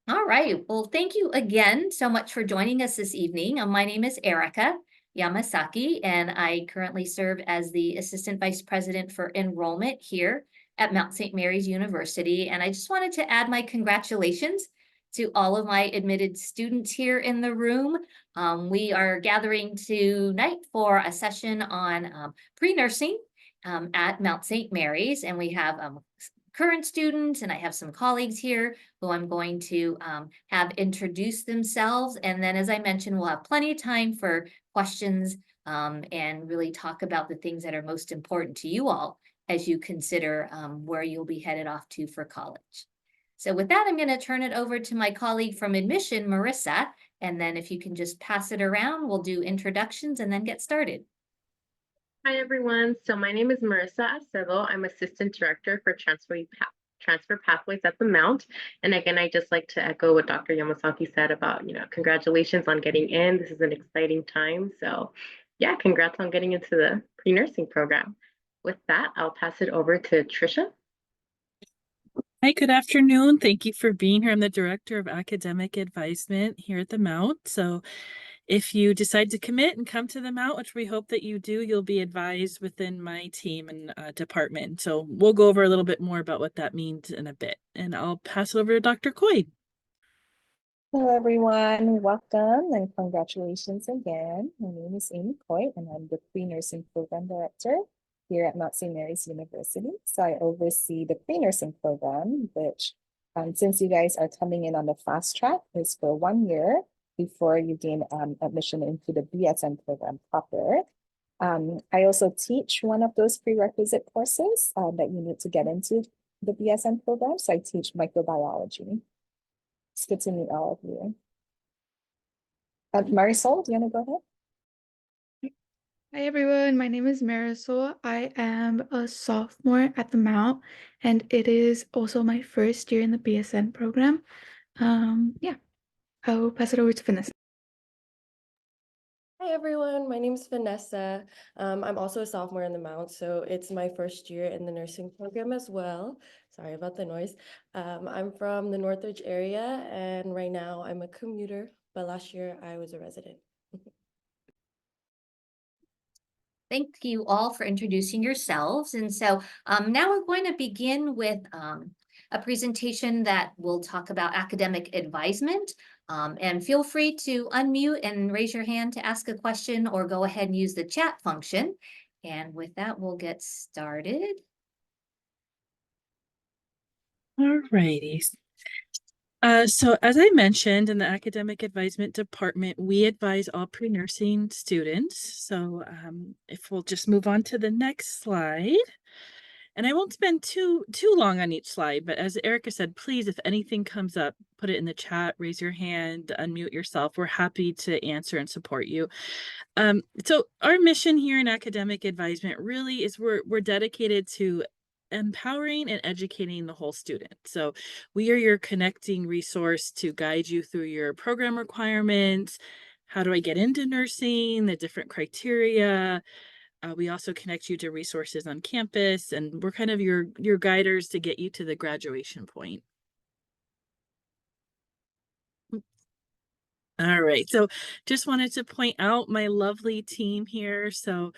All right. Well, thank you again so much for joining us this evening. My name is Erica Yamasaki, and I currently serve as the Assistant Vice President for Enrollment here at Mount St. Mary's University. And I just wanted to add my congratulations to all of my admitted students here in the room. We are gathering tonight for a session on pre-nursing at Mount St. Mary's, and we have current students, and I have some colleagues here who I'm going to have introduce themselves. And then, as I mentioned, we'll have plenty of time for questions and really talk about the things that are most important to you all as you consider where you'll be headed off to for college. So with that, I'm going to turn it over to my colleague from admission, Marissa. And then if you can just pass it around, we'll do introductions and then get started. Hi, everyone. So my name is Marissa Acevedo. I'm Assistant Director for Transfer Pathways at the Mount. And again, I just like to echo what Dr. Yamasaki said about, congratulations on getting in. This is an exciting time. So yeah, congrats on getting into the pre-nursing program. With that, I'll pass it over to Tricia. Hi, good afternoon. Thank you for being here. I'm the Director of Academic Advisement here at the Mount. So if you decide to commit and come to the Mount, which we hope that you do, you'll be advised within my team and department. So we'll go over a little bit more about what that means in a bit. And I'll pass it over to Dr. Coy. Hello, everyone. Welcome and congratulations again. My name is Amy Coy, and I'm the Pre-Nursing Program Director here at Mount St. Mary's University. So I oversee the pre-nursing program, which since you guys are coming in on the fast track, is for 1 year before you gain admission into the BSN program proper. I also teach one of those prerequisite courses that you need to get into the BSN program. So I teach microbiology. It's good to meet all of you. Marisol, do you want to go ahead? Hi everyone, my name is Marisol. I am a sophomore at the Mount, and it is also my first year in the BSN program. Yeah, I'll pass it over to Vanessa. Hi everyone, my name is Vanessa. I'm also a sophomore in the Mount, so it's my first year in the nursing program as well. Sorry about the noise. I'm from the Northridge area, and right now I'm a commuter, but last year I was a resident. Thank you all for introducing yourselves. And so now we're going to begin with a presentation that will talk about academic advisement. And feel free to unmute and raise your hand to ask a question or go ahead and use the chat function. And with that, we'll get started. All righty. So as I mentioned, in the Academic Advisement Department, we advise all pre-nursing students. So if we'll just move on to the next slide. And I won't spend too long on each slide, but as Erica said, please, if anything comes up, put it in the chat, raise your hand, unmute yourself. We're happy to answer and support you. So our mission here in Academic Advisement really is we're dedicated to empowering and educating the whole student. So we are your connecting resource to guide you through your program requirements. How do I get into nursing? The different criteria. We also connect you to resources on campus, and we're kind of your guiders to get you to the graduation point. All right, so just wanted to point out my lovely team here. So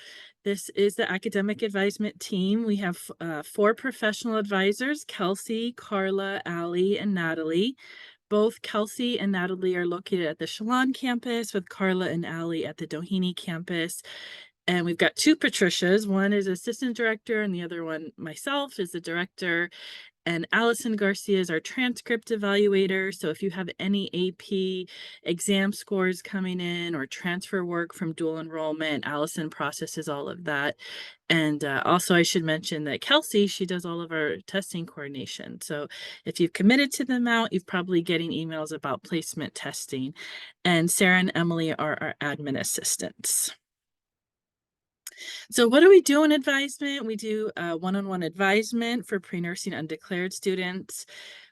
this is the Academic Advisement team. We have 4 professional advisors, Kelsey, Carla, Allie, and Natalie. Both Kelsey and Natalie are located at the Chelan campus, with Carla and Allie at the Doheny campus. And we've got 2 Patricias. One is assistant director, and the other one, myself, is the director. And Allison Garcia is our transcript evaluator. So if you have any AP exam scores coming in or transfer work from dual enrollment, Allison processes all of that. And also I should mention that Kelsey, she does all of our testing coordination. So if you've committed to the Mount, you're probably getting emails about placement testing. And Sarah and Emily are our admin assistants. So what do we do in advisement? We do one-on-one advisement for pre-nursing undeclared students.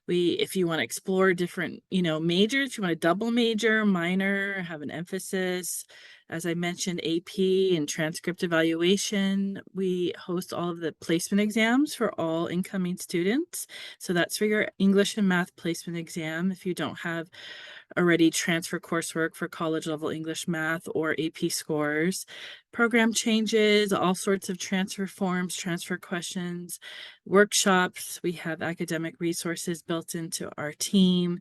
If you want to explore different, majors, if you want to double major, minor, have an emphasis, As I mentioned, AP and transcript evaluation. We host all of the placement exams for all incoming students. So that's for your English and math placement exam. If you don't have already transfer coursework for college level English, math, or AP scores, program changes, all sorts of transfer forms, transfer questions, workshops. We have academic resources built into our team.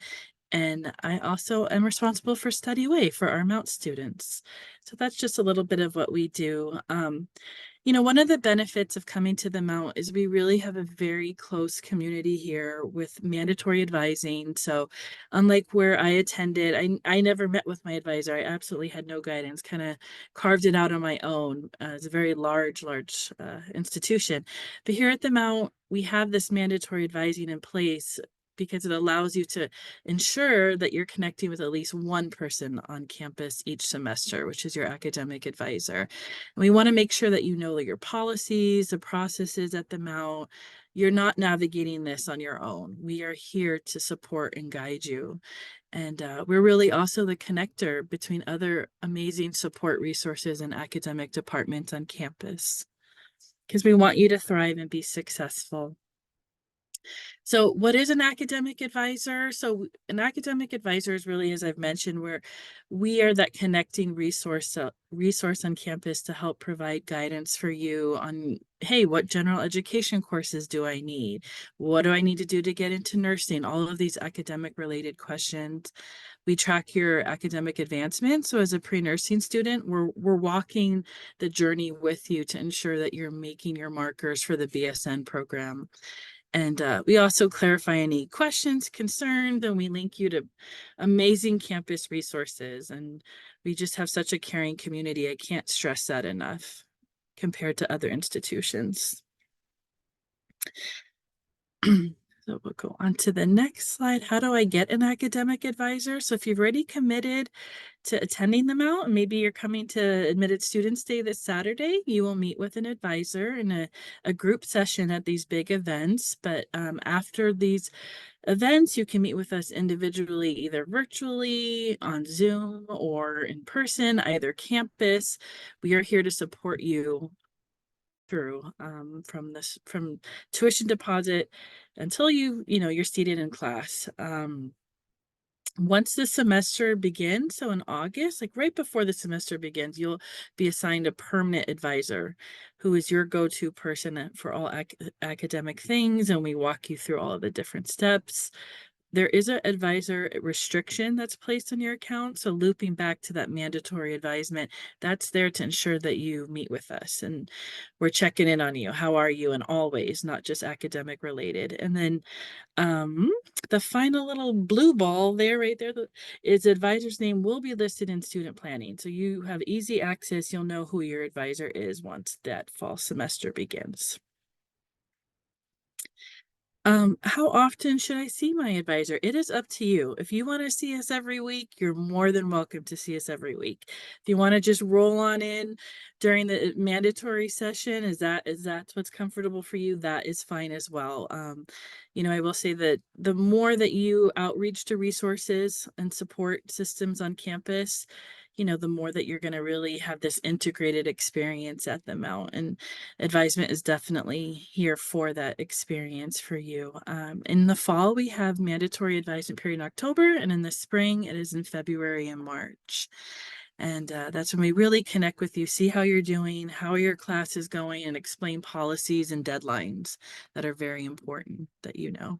And I also am responsible for Study Way for our Mount students. So that's just a little bit of what we do. One of the benefits of coming to the Mount is we really have a very close community here with mandatory advising. So unlike where I attended, I never met with my advisor. I absolutely had no guidance, kind of carved it out on my own. It's a very large institution. But here at the Mount, we have this mandatory advising in place because it allows you to ensure that you're connecting with at least one person on campus each semester, which is your academic advisor. And we want to make sure that you know your policies, the processes at the Mount. You're not navigating this on your own. We are here to support and guide you. And we're really also the connector between other amazing support resources and academic departments on campus, because we want you to thrive and be successful. So what is an academic advisor? So an academic advisor is really, as I've mentioned, where we are that connecting resource on campus to help provide guidance for you on, hey, what general education courses do I need? What do I need to do to get into nursing? All of these academic related questions. We track your academic advancement. So as a pre-nursing student, we're walking the journey with you to ensure that you're making your markers for the BSN program. And we also clarify any questions, concerns, and we link you to amazing campus resources. And we just have such a caring community. I can't stress that enough compared to other institutions. So we'll go on to the next slide. How do I get an academic advisor? So if you've already committed to attending the Mount, maybe you're coming to Admitted Students Day this Saturday, you will meet with an advisor in a group session at these big events. But after these events, you can meet with us individually, either virtually, on Zoom, or in person, either campus. We are here to support you through from tuition deposit until you're seated in class. Once the semester begins, so in August, like right before the semester begins, you'll be assigned a permanent advisor who is your go-to person for all academic things, and we walk you through all of the different steps. There is an advisor restriction that's placed on your account. So looping back to that mandatory advisement, that's there to ensure that you meet with us and we're checking in on you. How are you? And always, not just academic related. And then the final little blue ball there, right there, is advisor's name will be listed in student planning. So you have easy access. You'll know who your advisor is once that fall semester begins. How often should I see my advisor? It is up to you. If you want to see us every week, you're more than welcome to see us every week. If you want to just roll on in during the mandatory session, is that what's comfortable for you? That is fine as well. I will say that the more that you outreach to resources and support systems on campus, the more that you're going to really have this integrated experience at the Mount. And advisement is definitely here for that experience for you. In the fall, we have mandatory advisement period in October, and in the spring, it is in February and March. And that's when we really connect with you, see how you're doing, how your class is going, and explain policies and deadlines that are very important that you know.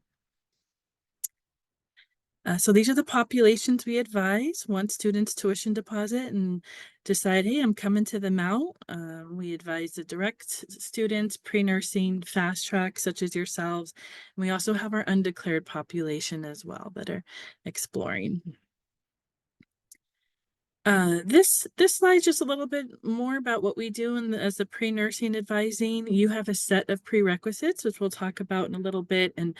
So these are the populations we advise. Once students tuition deposit and decide, hey, I'm coming to the Mount. We advise the direct students, pre-nursing, fast track, such as yourselves. And we also have our undeclared population as well that are exploring. This slide is just a little bit more about what we do as the pre-nursing advising. You have a set of prerequisites, which we'll talk about in a little bit. And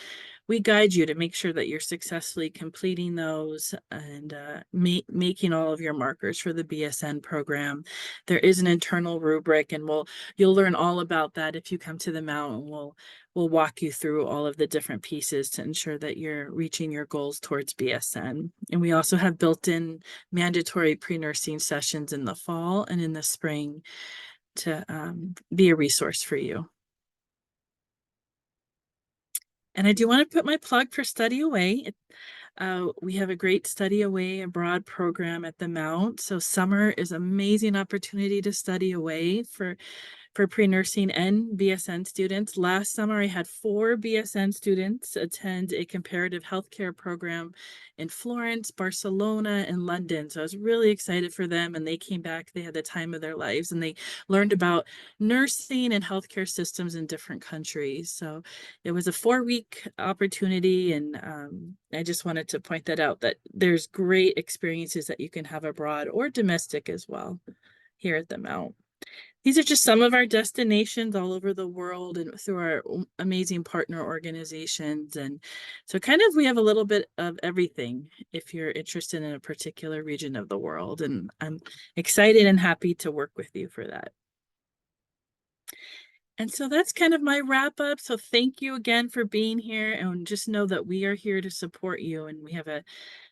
we guide you to make sure that you're successfully completing those and making all of your markers for the BSN program. There is an internal rubric, and you'll learn all about that if you come to the mountain. We'll walk you through all of the different pieces to ensure that you're reaching your goals towards BSN. And we also have built-in mandatory pre-nursing sessions in the fall and in the spring to be a resource for you. And I do want to put my plug for Study Away. We have a great Study Away abroad program at the Mount. So summer is an amazing opportunity to study away for pre-nursing and BSN students. Last summer, I had 4 BSN students attend a comparative healthcare program in Florence, Barcelona, and London. So I was really excited for them, and they came back. They had the time of their lives, and they learned about nursing and healthcare systems in different countries. So it was a 4-week opportunity, and I just wanted to point that out, that there's great experiences that you can have abroad or domestic as well here at the Mount. These are just some of our destinations all over the world and through our amazing partner organizations. And so kind of we have a little bit of everything if you're interested in a particular region of the world. And I'm excited and happy to work with you for that. And so that's kind of my wrap up. So thank you again for being here, and just know that we are here to support you, and we have an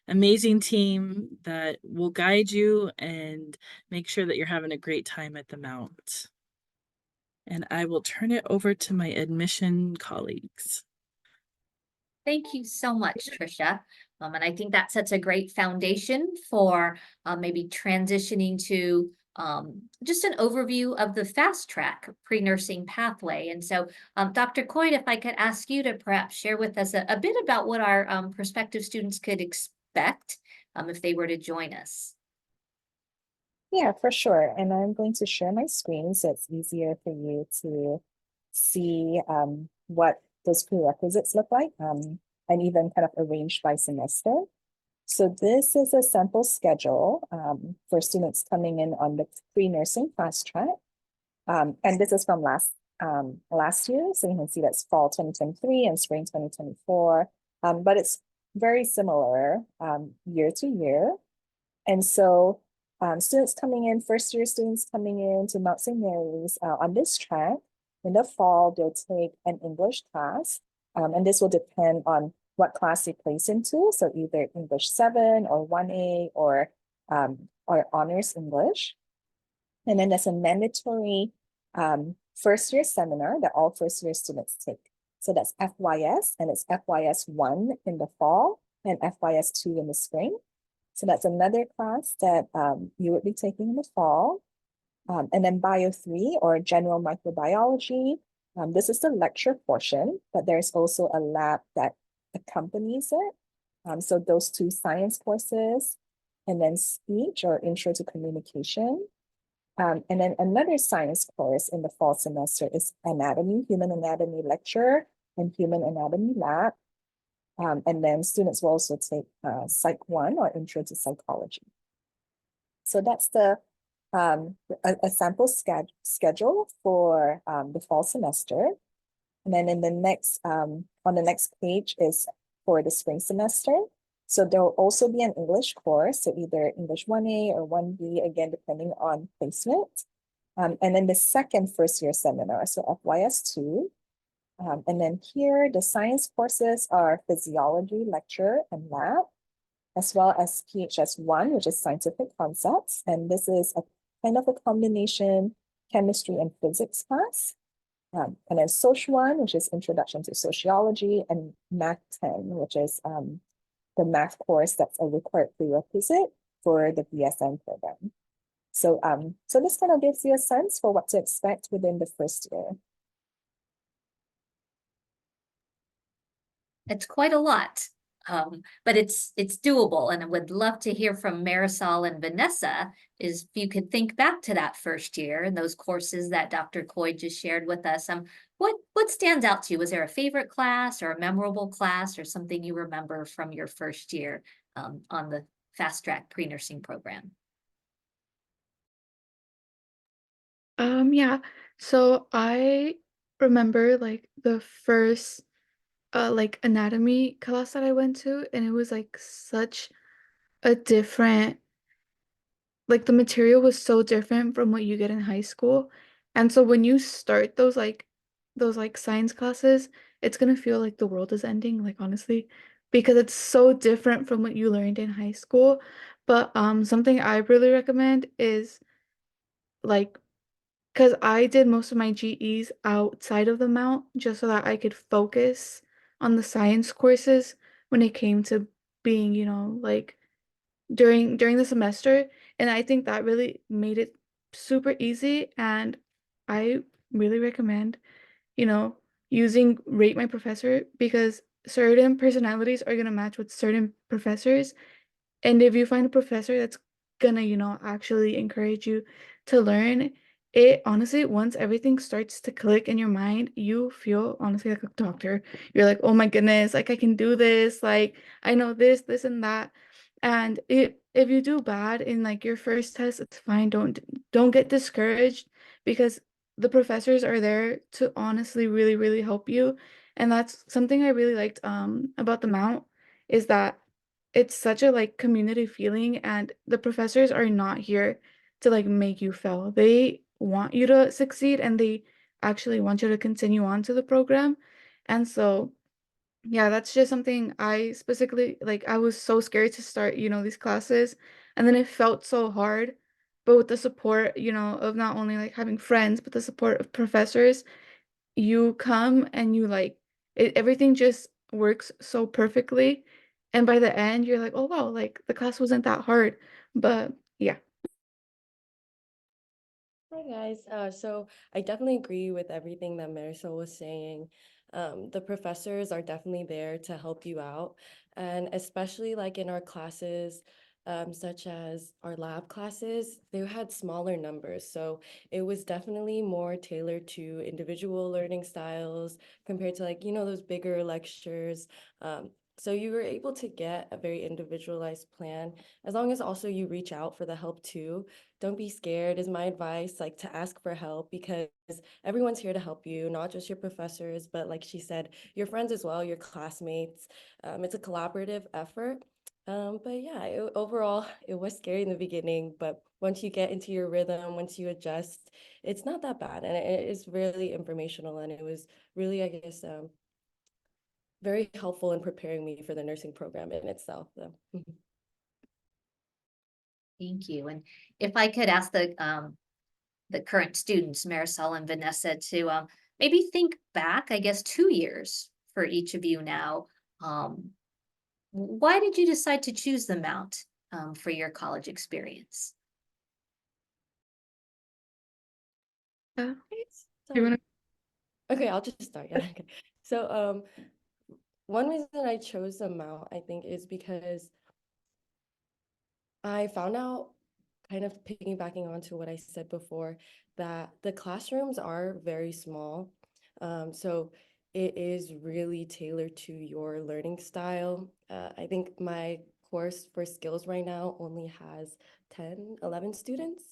amazing team that will guide you and make sure that you're having a great time at the Mount. And I will turn it over to my admission colleagues. Thank you so much, Tricia. And I think that sets a great foundation for maybe transitioning to just an overview of the fast track pre-nursing pathway. And so, Dr. Coyd, if I could ask you to perhaps share with us a bit about what our prospective students could expect if they were to join us. Yeah, for sure. And I'm going to share my screen so it's easier for you to see what those prerequisites look like, and even kind of arranged by semester. So this is a sample schedule for students coming in on the pre-nursing fast track. And this is from last year. So you can see that's fall 2023 and spring 2024. But it's very similar year to year. And so students coming in, first year students coming in to Mount St. Mary's on this track, in the fall, they'll take an English class. And this will depend on what class they place into. So either English 7 or 1A or honors English. And then there's a mandatory first year seminar that all first year students take. So that's FYS, and it's FYS 1 in the fall and FYS 2 in the spring. So that's another class that you would be taking in the fall. And then Bio 3 or General Microbiology. This is the lecture portion, but there's also a lab that accompanies it. So those 2 science courses, and then speech or intro to communication. And then another science course in the fall semester is anatomy, human anatomy lecture and human anatomy lab. And then students will also take Psych 1 or Intro to Psychology. So that's the a sample schedule for the fall semester. And then in the next on the next page is for the spring semester. So there will also be an English course, so either English 1A or 1B, again, depending on placement. And then the second first year seminar, so FYS 2. And then here, the science courses are physiology, lecture, and lab, as well as PHS 1, which is scientific concepts. And this is a kind of a combination chemistry and physics class. And then Soc 1, which is introduction to sociology, and Math 10, which is the math course that's a required prerequisite for the BSN program. So, so this kind of gives you a sense for what to expect within the first year. It's quite a lot, but it's doable. And I would love to hear from Marisol and Vanessa is if you could think back to that first year and those courses that Dr. Coyd just shared with us. What stands out to you? Was there a favorite class or a memorable class or something you remember from your first year on the fast track pre-nursing program? Yeah. So I remember like the first like anatomy class that I went to, and it was like such a different, like the material was so different from what you get in high school. And so when you start those science classes, it's gonna feel like the world is ending, like honestly, because it's so different from what you learned in high school. But something I really recommend is like, because I did most of my GEs outside of the Mount just so that I could focus on the science courses when it came to being, like during the semester. And I think that really made it super easy. And I really recommend, you know, using Rate My Professor, because certain personalities are going to match with certain professors. And if you find a professor that's gonna, actually encourage you to learn, it honestly, once everything starts to click in your mind, you feel honestly like a doctor. You're like, oh my goodness, like I can do this, like I know this, and that. And if you do bad in like your first test, it's fine. Don't get discouraged, because the professors are there to honestly really, really help you. And that's something I really liked about the Mount, is that it's such a like community feeling, and the professors are not here to like make you fail. They want you to succeed, and they actually want you to continue on to the program. And so, yeah, that's just something I specifically like. I was so scared to start, these classes, and then it felt so hard. But with the support, of not only like having friends, but the support of professors, you come and you like everything just works so perfectly. And by the end, you're like, oh wow, like the class wasn't that hard. But yeah. Hi guys. So I definitely agree with everything that Marisol was saying. The professors are definitely there to help you out, and especially like in our classes, such as our lab classes, they had smaller numbers, so it was definitely more tailored to individual learning styles compared to like those bigger lectures. So you were able to get a very individualized plan, as long as also you reach out for the help too. Don't be scared is my advice, like to ask for help, because everyone's here to help you, not just your professors, but like she said, your friends as well, your classmates. It's a collaborative effort. But yeah, overall, it was scary in the beginning, but once you get into your rhythm, once you adjust, it's not that bad. And it is really informational. And it was really, I guess, very helpful in preparing me for the nursing program in itself, though. Thank you. And if I could ask the current students, Marisol and Vanessa, to maybe think back, I guess, 2 years for each of you now. Why did you decide to choose the Mount for your college experience? Do you So, want okay, I'll just start. Yeah. Okay. So, one reason I chose the Mount, I think, is because I found out, kind of piggybacking onto what I said before, that the classrooms are very small. So it is really tailored to your learning style. I think my course for skills right now only has 10, 11 students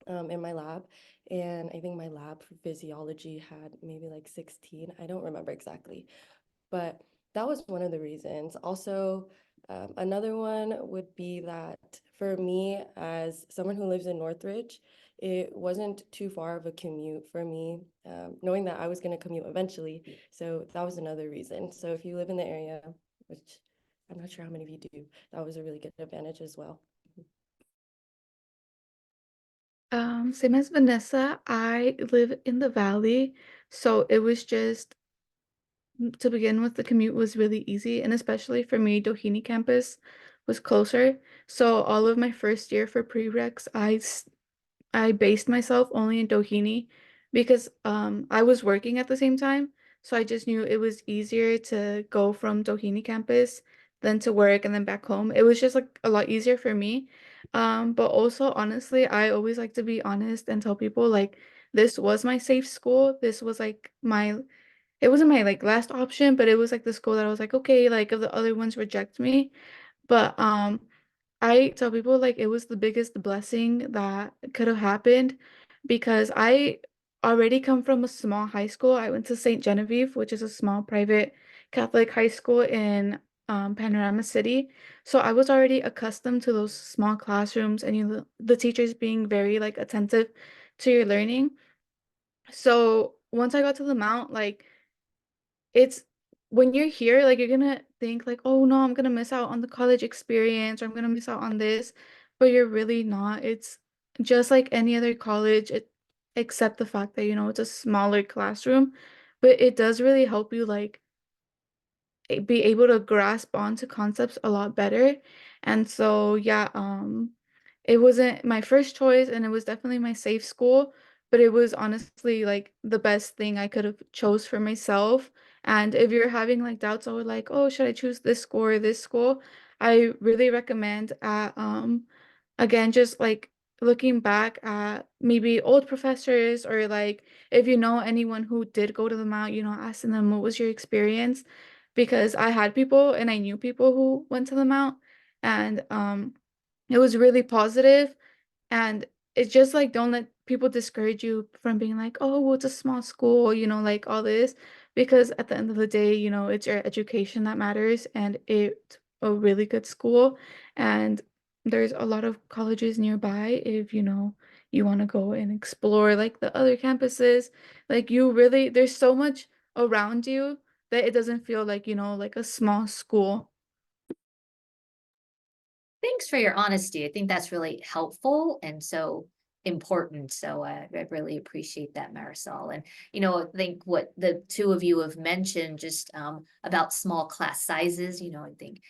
in my lab. And I think my lab for physiology had maybe like 16. I don't remember exactly. But that was one of the reasons. Also, another one would be that for me, as someone who lives in Northridge, it wasn't too far of a commute for me, knowing that I was going to commute eventually. So that was another reason. So if you live in the area, which I'm not sure how many of you do, that was a really good advantage as well. Same as Vanessa, I live in the valley, so it was just, to begin with, the commute was really easy, and especially for me, Doheny campus was closer. So all of my first year for prereqs, I based myself only in Doheny, because I was working at the same time. So I just knew it was easier to go from Doheny campus than to work and then back home. It was just like a lot easier for me. But also honestly, I always like to be honest and tell people like this was my safe school. This was like my, it wasn't my like last option, but it was like the school that I was like, okay, like if the other ones reject me. But I tell people like it was the biggest blessing that could have happened, because I already come from a small high school. I went to St. Genevieve, which is a small private Catholic high school in Panorama City. So I was already accustomed to those small classrooms and the teachers being very like attentive to your learning. So once I got to the Mount, like it's when you're here, like you're gonna think like, oh no, I'm gonna miss out on the college experience or I'm gonna miss out on this, but you're really not. It's just like any other college, except the fact that, it's a smaller classroom, but it does really help you like be able to grasp onto concepts a lot better. And so, yeah, it wasn't my first choice and it was definitely my safe school, but it was honestly like the best thing I could have chose for myself. And if you're having like doubts or like, oh, should I choose this school or this school? I really recommend at again, just like looking back at maybe old professors or like if you know anyone who did go to the Mount, asking them what was your experience, because I had people and I knew people who went to the Mount, and it was really positive. And it's just like don't let people discourage you from being like, oh, well, it's a small school, like all this, because at the end of the day, it's your education that matters, and it's a really good school. And there's a lot of colleges nearby if you want to go and explore like the other campuses. Like there's so much around you that it doesn't feel like, like a small school. Thanks for your honesty. I think that's really helpful and so important. So I really appreciate that, Marisol. And I think what the two of you have mentioned just about small class sizes. I think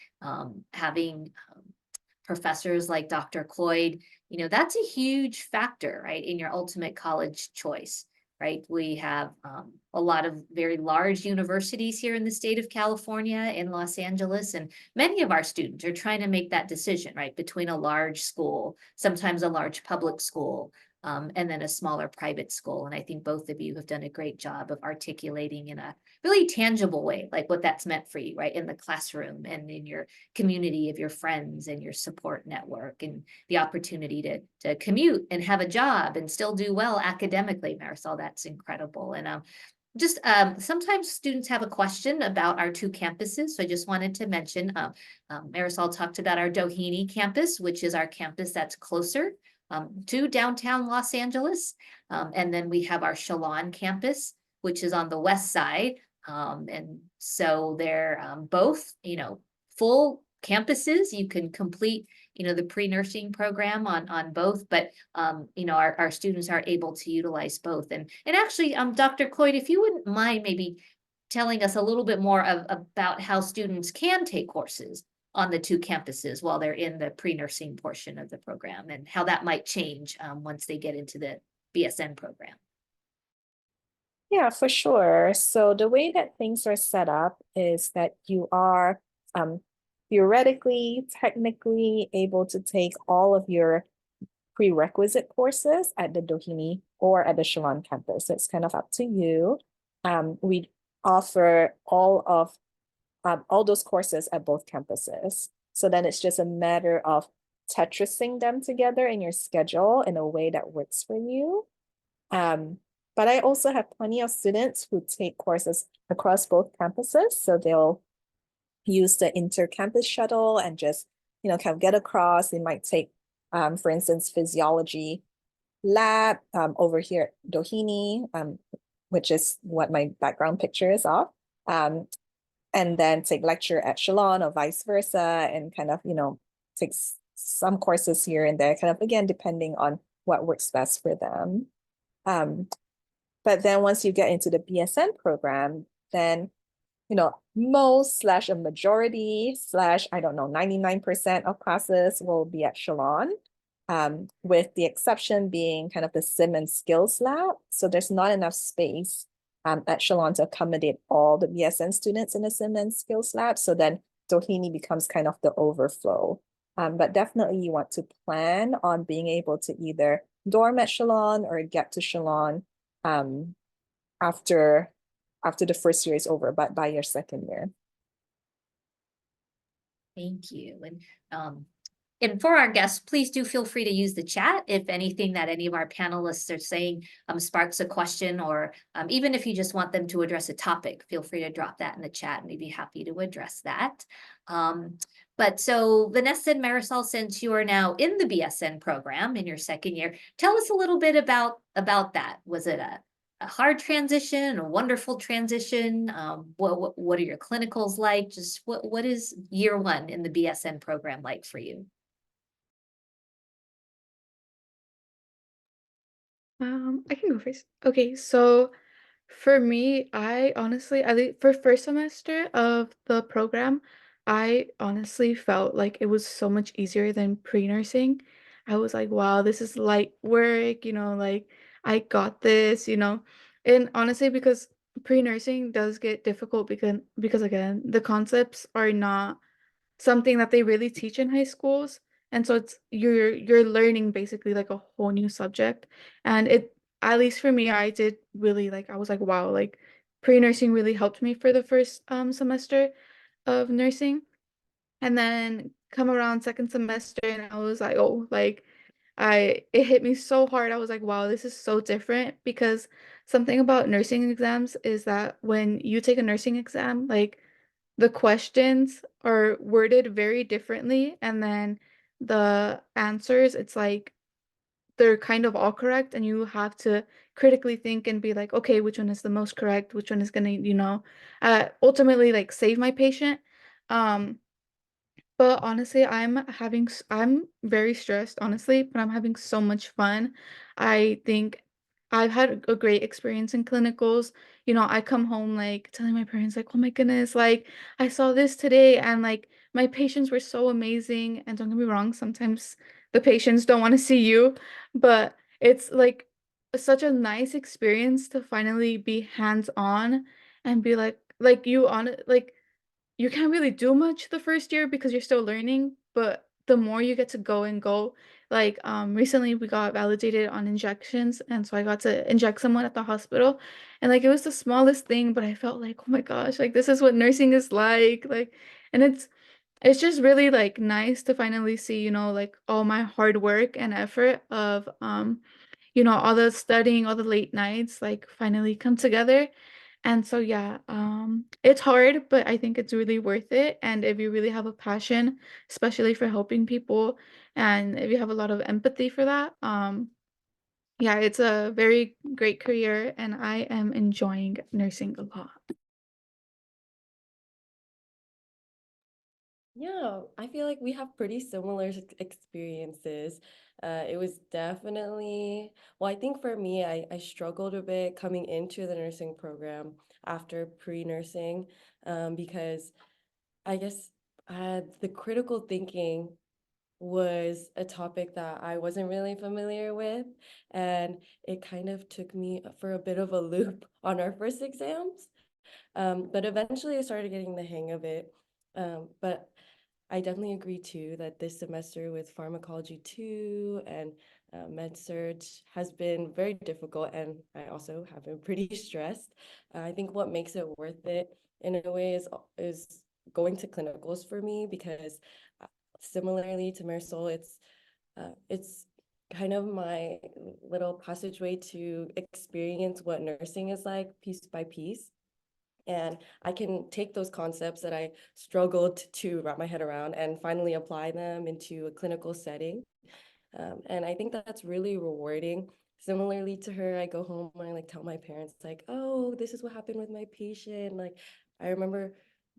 having professors like Dr. Cloyd, that's a huge factor, right, in your ultimate college choice. Right. We have a lot of very large universities here in the state of California, in Los Angeles, and many of our students are trying to make that decision, right, between a large school, sometimes a large public school, and then a smaller private school. And I think both of you have done a great job of articulating in a really tangible way, like what that's meant for you, right, in the classroom and in your community of your friends and your support network, and the opportunity to commute and have a job and still do well academically. Marisol, that's incredible. And just sometimes students have a question about our two campuses. So I just wanted to mention, Marisol talked about our Doheny campus, which is our campus that's closer to downtown Los Angeles. And then we have our Shalon campus, which is on the west side. And so they're both, full campuses. You can complete, the pre-nursing program on both, but our students are able to utilize both. And actually, Dr. Cloyd, if you wouldn't mind maybe telling us a little bit more about how students can take courses on the two campuses while they're in the pre-nursing portion of the program, and how that might change once they get into the BSN program. Yeah, for sure. So the way that things are set up is that you are theoretically, technically able to take all of your prerequisite courses at the Doheny or at the Shalon campus. So it's kind of up to you. We offer all those courses at both campuses. So then it's just a matter of Tetrising them together in your schedule in a way that works for you. But I also have plenty of students who take courses across both campuses. So they'll use the inter-campus shuttle and just, kind of get across. They might take, for instance, physiology lab over here at Doheny, which is what my background picture is of. And then take lecture at Shalon or vice versa, and kind of, take some courses here and there, kind of, again, depending on what works best for them. But then once you get into the BSN program, then, most / a majority / I don't know, 99% of classes will be at Shalon, with the exception being kind of the Sim and Skills Lab. So there's not enough space at Shalon to accommodate all the BSN students in the Sim and Skills Lab. So then Doheny becomes kind of the overflow. But definitely you want to plan on being able to either dorm at Shalon or get to Shalon after the first year is over, but by your second year. Thank you. And And for our guests, please do feel free to use the chat if anything that any of our panelists are saying sparks a question, or even if you just want them to address a topic, feel free to drop that in the chat and we'd be happy to address that. But so Vanessa and Marisol, since you are now in the BSN program in your second year, tell us a little bit about that. Was it a hard transition, a wonderful transition? What are your clinicals like? Just what is year one in the BSN program like for you? I can go first. Okay, so for me, I honestly, for first semester of the program, I honestly felt like it was so much easier than pre-nursing. I was like, wow, this is light work, like I got this, And honestly, because pre-nursing does get difficult because again, the concepts are not something that they really teach in high schools. And so it's you're learning basically like a whole new subject. And it, at least for me, I did really like, I was like, wow, like pre-nursing really helped me for the first semester of nursing. And then come around second semester and I was like, oh, like it hit me so hard. I was like, wow, this is so different, because something about nursing exams is that when you take a nursing exam, like the questions are worded very differently, and then the answers, it's like they're kind of all correct, and you have to critically think and be like, okay, which one is the most correct? Which one is gonna, ultimately like save my patient? Um, but honestly, I'm very stressed, honestly, but I'm having so much fun. I think I've had a great experience in clinicals. I come home like telling my parents like, "Oh my goodness, like I saw this today and like my patients were so amazing." And don't get me wrong, sometimes the patients don't want to see you, but it's like such a nice experience to finally be hands-on and be like you on like you can't really do much the first year because you're still learning, but the more you get to go and go, like recently we got validated on injections, and so I got to inject someone at the hospital, and like it was the smallest thing, but I felt like, oh my gosh, like this is what nursing is like, and it's just really like nice to finally see, like all my hard work and effort of all the studying, all the late nights, like finally come together. And so yeah, it's hard, but I think it's really worth it. And if you really have a passion, especially for helping people, and if you have a lot of empathy for that, yeah, it's a very great career, and I am enjoying nursing a lot. Yeah, I feel like we have pretty similar experiences. It was definitely, well, I think for me, I struggled a bit coming into the nursing program after pre-nursing, because I guess the critical thinking was a topic that I wasn't really familiar with, and it kind of took me for a bit of a loop on our first exams. But eventually I started getting the hang of it. But I definitely agree too that this semester with pharmacology 2 and med surg has been very difficult, and I also have been pretty stressed. I think what makes it worth it in a way is going to clinicals for me, because similarly to Marisol, it's kind of my little passageway to experience what nursing is like piece by piece. And I can take those concepts that I struggled to wrap my head around and finally apply them into a clinical setting. And I think that's really rewarding. Similarly to her, I go home and I like tell my parents like, oh, this is what happened with my patient. Like, I remember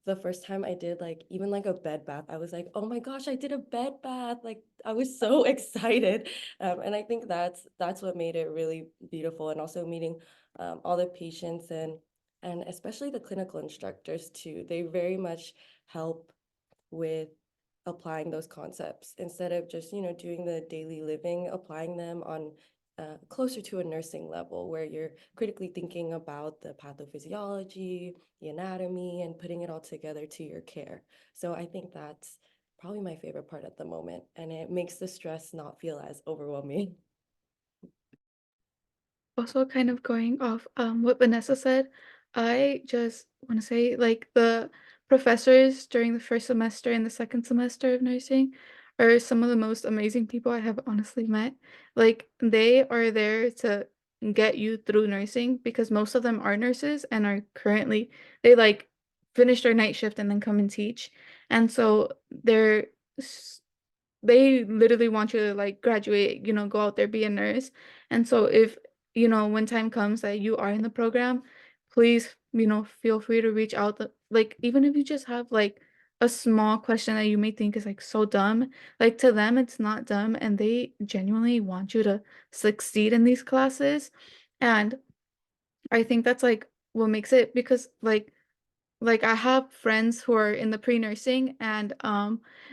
the first time I did like even like a bed bath, I was like, oh my gosh, I did a bed bath. Like I was so excited. And I think that's what made it really beautiful. And also meeting all the patients and especially the clinical instructors too. They very much help with applying those concepts instead of just, doing the daily living, applying them on closer to a nursing level where you're critically thinking about the pathophysiology, the anatomy, and putting it all together to your care. So I think that's probably my favorite part at the moment, and it makes the stress not feel as overwhelming. Also, kind of going off what Vanessa said, I just want to say like the professors during the first semester and the second semester of nursing are some of the most amazing people I have honestly met. Like they are there to get you through nursing because most of them are nurses and are currently they like finish their night shift and then come and teach. And so they literally want you to like graduate, go out there, be a nurse. And so if, when time comes that you are in the program, please, feel free to reach out. Like, even if you just have like a small question that you may think is like so dumb, like to them, it's not dumb. And they genuinely want you to succeed in these classes. And I think that's like what makes it because like I have friends who are in the pre-nursing and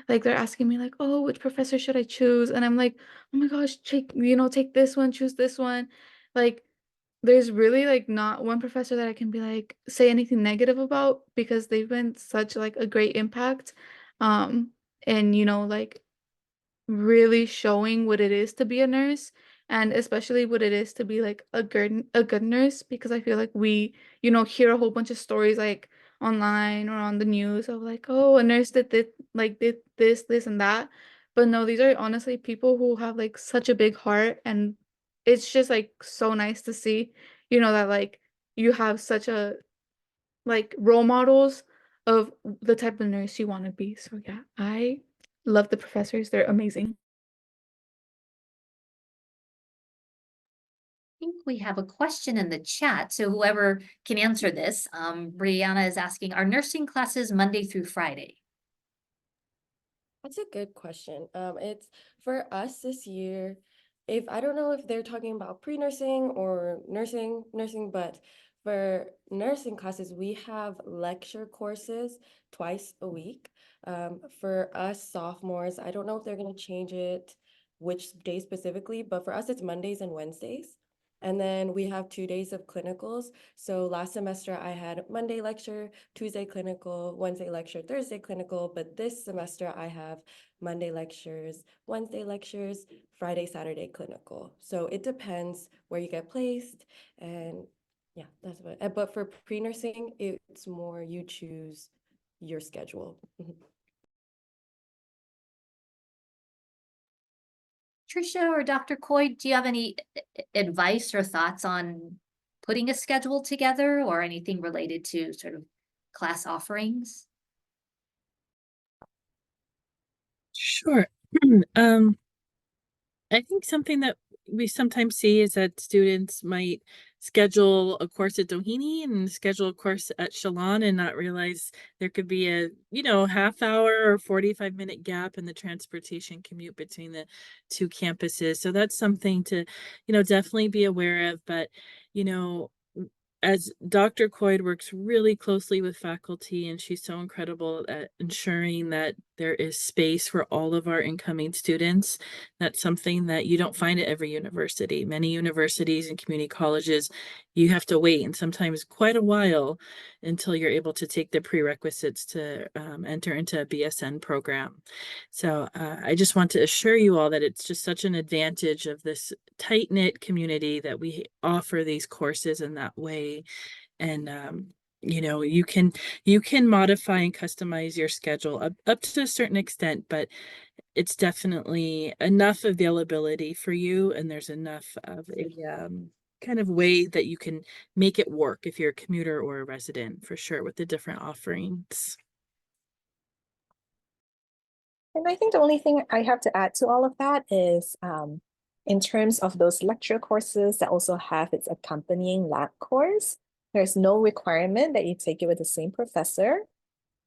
like they're asking me like, oh, which professor should I choose? And I'm like, oh my gosh, take this one, choose this one. Like there's really like not one professor that I can be like say anything negative about because they've been such like a great impact. And like really showing what it is to be a nurse and especially what it is to be like a good nurse because I feel like we hear a whole bunch of stories like online or on the news of like, oh, a nurse did this and that, but no, these are honestly people who have like such a big heart, and it's just like so nice to see that like you have such a like role models of the type of nurse you want to be. So yeah, I love the professors, they're amazing. Think we have a question in the chat, so whoever can answer this, Brianna is asking, are nursing classes Monday through Friday? That's a good question. It's for us this year. If I don't know if they're talking about pre-nursing or nursing, but for nursing classes, we have lecture courses twice a week. For us sophomores, I don't know if they're gonna change it which day specifically, but for us it's Mondays and Wednesdays. And then we have 2 days of clinicals. So last semester I had Monday lecture, Tuesday clinical, Wednesday lecture, Thursday clinical, but this semester I have Monday lectures, Wednesday lectures, Friday, Saturday clinical. So it depends where you get placed, and yeah, that's what, but for pre-nursing, it's more you choose your schedule. Tricia or Dr. Coy, do you have any advice or thoughts on putting a schedule together or anything related to sort of class offerings? Sure. I think something that we sometimes see is that students might schedule a course at Doheny and schedule a course at Chelan and not realize there could be a, half hour or 45-minute gap in the transportation commute between the two campuses. So that's something to, definitely be aware of. But, you know, as Dr. Coyd works really closely with faculty, and she's so incredible at ensuring that there is space for all of our incoming students. That's something that you don't find at every university. Many universities and community colleges, you have to wait, and sometimes quite a while, until you're able to take the prerequisites to enter into a BSN program. So I just want to assure you all that it's just such an advantage of this tight-knit community that we offer these courses in that way. And you can modify and customize your schedule up to a certain extent, but it's definitely enough availability for you, and there's enough of a kind of way that you can make it work if you're a commuter or a resident, for sure, with the different offerings. And I think the only thing I have to add to all of that is in terms of those lecture courses that also have its accompanying lab course, there's no requirement that you take it with the same professor.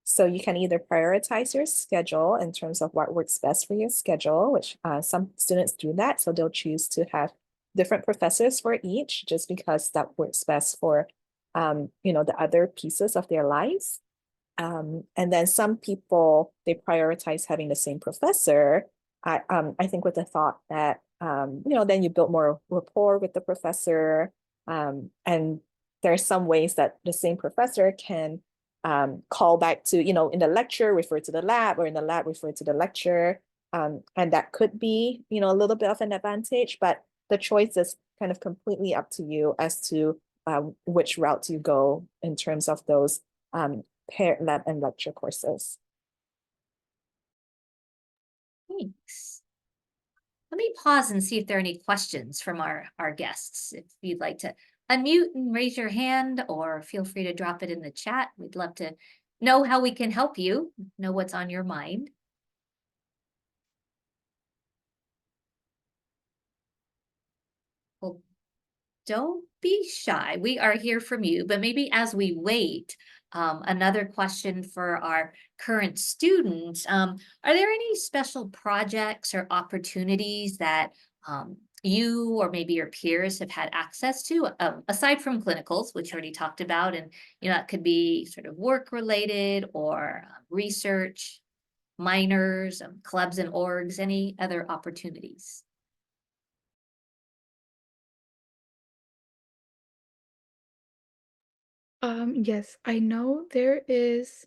So you can either prioritize your schedule in terms of what works best for your schedule, which some students do that. So they'll choose to have different professors for each just because that works best for the other pieces of their lives. And then some people, they prioritize having the same professor. I think with the thought that, then you build more rapport with the professor. And there are some ways that the same professor can call back to, in the lecture, refer to the lab, or in the lab, refer to the lecture. And that could be, a little bit of an advantage, but the choice is kind of completely up to you as to which route you go in terms of those paired lab and lecture courses. Thanks. Let me pause and see if there are any questions from our guests. If you'd like to unmute and raise your hand, or feel free to drop it in the chat. We'd love to know how we can help you, know what's on your mind. Well, don't be shy. We are here from you, but maybe as we wait, another question for our current students. Are there any special projects or opportunities that you or maybe your peers have had access to, aside from clinicals, which you already talked about, and it could be sort of work related or research, minors, clubs and orgs, any other opportunities? Yes, I know there is,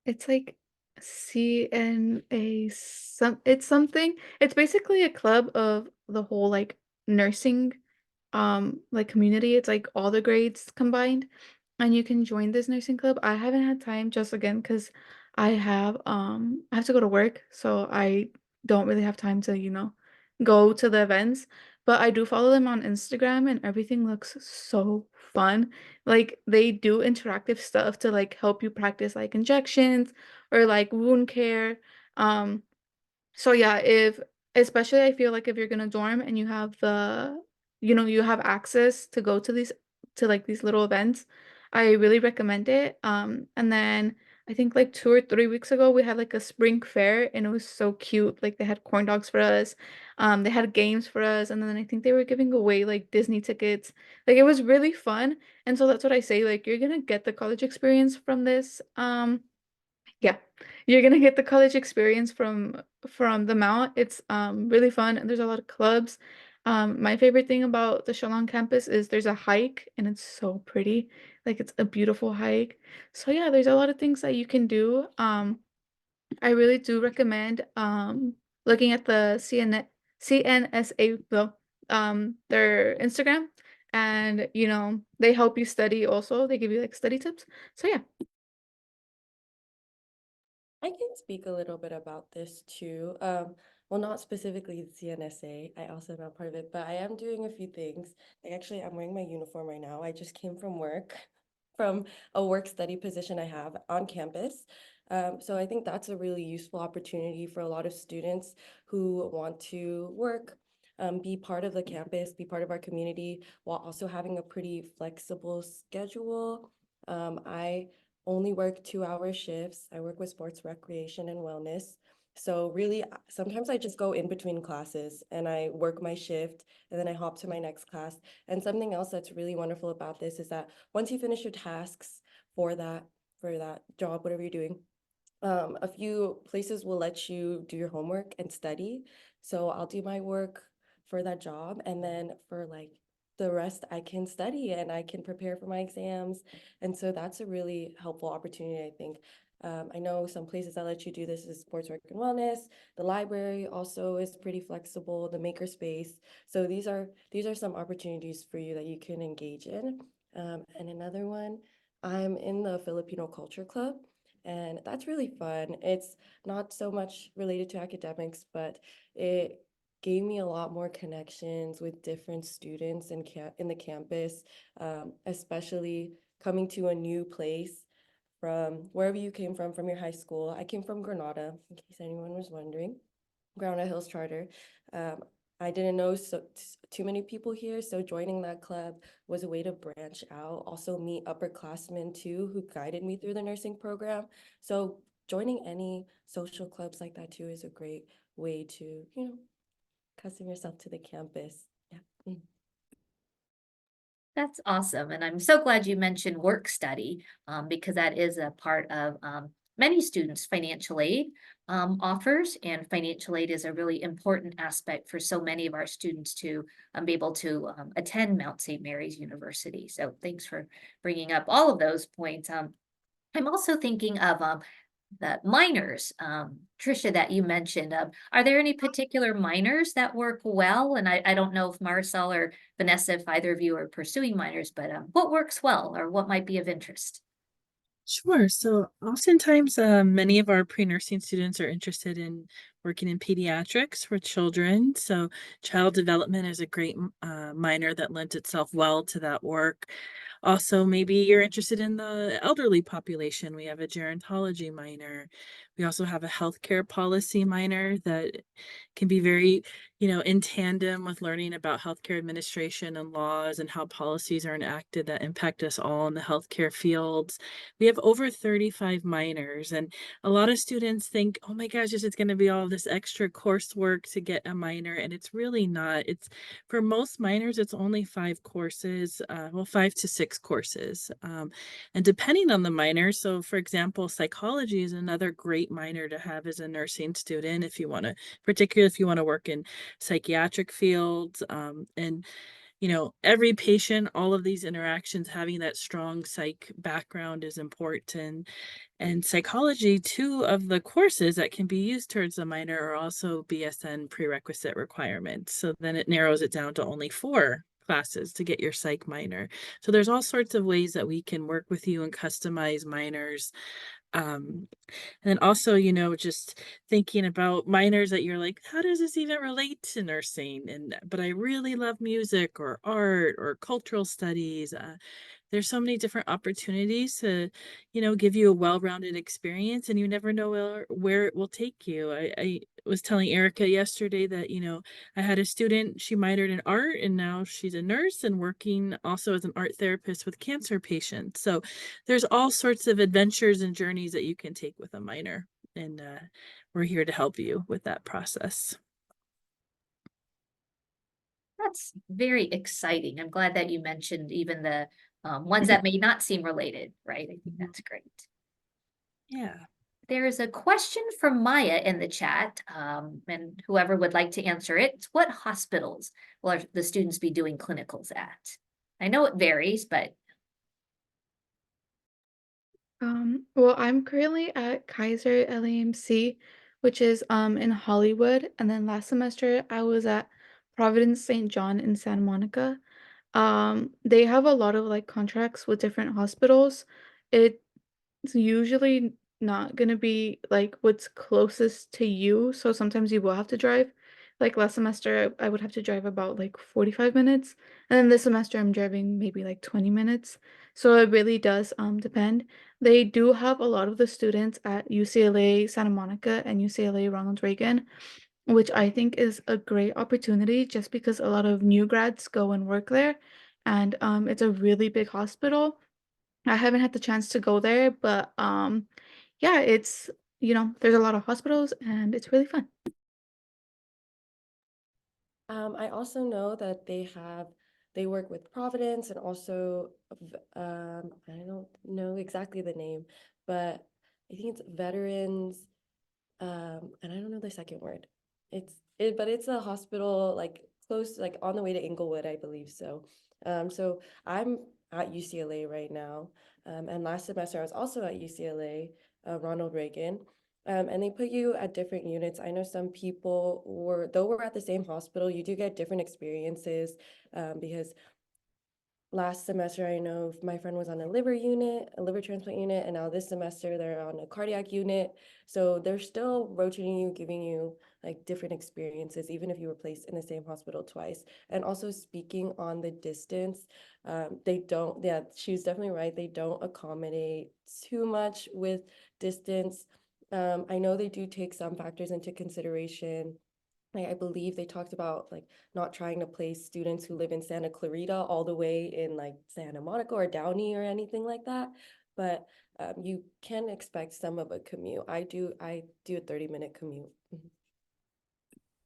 it's like CNA it's something. It's basically a club of the whole like nursing like community. It's like all the grades combined, and you can join this nursing club. I haven't had time, just again because I have to go to work, so I don't really have time to, go to the events. But I do follow them on Instagram, and everything looks so fun. Like they do interactive stuff to like help you practice like injections or like wound care. Um so yeah, if especially I feel like if you're gonna dorm and you have you have access to go to these little events, I really recommend it. And then I think like 2 or 3 weeks ago we had like a spring fair, and it was so cute. Like they had corn dogs for us, they had games for us, and then I think they were giving away like Disney tickets. Like it was really fun. And so that's what I say, like you're gonna get the college experience from this. Yeah, you're gonna get the college experience from the Mount. It's really fun, and there's a lot of clubs. My favorite thing about the Shalom campus is there's a hike, and it's so pretty. Like it's a beautiful hike. So yeah, there's a lot of things that you can do. I really do recommend looking at the CNSA though, their Instagram, and they help you study also. They give you like study tips. So yeah. I can speak a little bit about this too. Well, not specifically the CNSA. I also am not part of it, but I am doing a few things. Like actually, I'm wearing my uniform right now. I just came from work, from a work study position I have on campus. So I think that's a really useful opportunity for a lot of students who want to work, be part of the campus, be part of our community, while also having a pretty flexible schedule. I only work 2-hour shifts. I work with sports recreation and wellness. So really, sometimes I just go in between classes and I work my shift and then I hop to my next class. And something else that's really wonderful about this is that once you finish your tasks for that job, whatever you're doing, a few places will let you do your homework and study. So I'll do my work for that job, and then for like the rest, I can study and I can prepare for my exams. And so that's a really helpful opportunity, I think. I know some places that let you do this is sports work and wellness. The library also is pretty flexible, the makerspace. So these are some opportunities for you that you can engage in. And another one, I'm in the Filipino Culture Club. And that's really fun. It's not so much related to academics, but it gave me a lot more connections with different students in the campus, especially coming to a new place from wherever you came from your high school. I came from Granada, in case anyone was wondering. Granada Hills Charter. Um, I didn't know too many people here, so joining that club was a way to branch out, also meet upperclassmen too, who guided me through the nursing program. So joining any social clubs like that too is a great way to, custom yourself to the campus. Yeah. Mm. That's awesome. And I'm so glad you mentioned work study, because that is a part of many students' financial aid offers. And financial aid is a really important aspect for so many of our students to be able to attend Mount St. Mary's University. So thanks for bringing up all of those points. I'm also thinking of the minors, Tricia, that you mentioned. Are there any particular minors that work well? And I don't know if Marcel or Vanessa, if either of you are pursuing minors, but what works well or what might be of interest? Sure. So oftentimes, many of our pre-nursing students are interested in working in pediatrics for children. So child development is a great minor that lends itself well to that work. Also, maybe you're interested in the elderly population. We have a gerontology minor. We also have a healthcare policy minor that can be very, in tandem with learning about healthcare administration and laws and how policies are enacted that impact us all in the healthcare fields. We have over 35 minors, and a lot of students think, oh my gosh, it's going to be all this extra coursework to get a minor, and it's really not. It's for most minors, it's only 5 courses, 5 to 6 courses. And depending on the minor, so for example, psychology is another great minor to have as a nursing student if you want to, particularly if you want to work in psychiatric fields. And every patient, all of these interactions, having that strong psych background is important. And psychology, 2 of the courses that can be used towards a minor are also BSN prerequisite requirements. So then it narrows it down to only 4 classes to get your psych minor. So there's all sorts of ways that we can work with you and customize minors. Um, and then also, just thinking about minors that you're like, how does this even relate to nursing? But I really love music or art or cultural studies. There's so many different opportunities to, give you a well-rounded experience, and you never know where it will take you. I was telling Erica yesterday that, I had a student, she minored in art, and now she's a nurse and working also as an art therapist with cancer patients. So there's all sorts of adventures and journeys that you can take with a minor, and we're here to help you with that process. That's very exciting. I'm glad that you mentioned even the ones that may not seem related, right? I think that's great. Yeah. There is a question from Maya in the chat, and whoever would like to answer it, it's what hospitals will the students be doing clinicals at? I know it varies, but Well, I'm currently at Kaiser LAMC, which is in Hollywood, and then last semester I was at Providence St. John in Santa Monica. They have a lot of like contracts with different hospitals. It's usually not gonna be like what's closest to you, so sometimes you will have to drive. Like last semester, I would have to drive about like 45 minutes, and then this semester I'm driving maybe like 20 minutes. So it really does depend. They do have a lot of the students at UCLA Santa Monica and UCLA Ronald Reagan, which I think is a great opportunity just because a lot of new grads go and work there, and it's a really big hospital. I haven't had the chance to go there, but yeah, it's there's a lot of hospitals and it's really fun. I also know that they work with Providence and also I don't know exactly the name, but I think it's Veterans, and I don't know the second word. But it's a hospital like close, like on the way to Inglewood, I believe so. So I'm at UCLA right now, and last semester I was also at UCLA, Ronald Reagan. And they put you at different units. I know some people though we're at the same hospital, you do get different experiences, because last semester, I know my friend was on a liver transplant unit, and now this semester they're on a cardiac unit. So they're still rotating you, giving you like different experiences, even if you were placed in the same hospital twice. And also speaking on the distance, they don't, yeah, she was definitely right. They don't accommodate too much with distance. I know they do take some factors into consideration. Like, I believe they talked about like not trying to place students who live in Santa Clarita all the way in like Santa Monica or Downey or anything like that. But you can expect some of a commute. I do a 30-minute commute.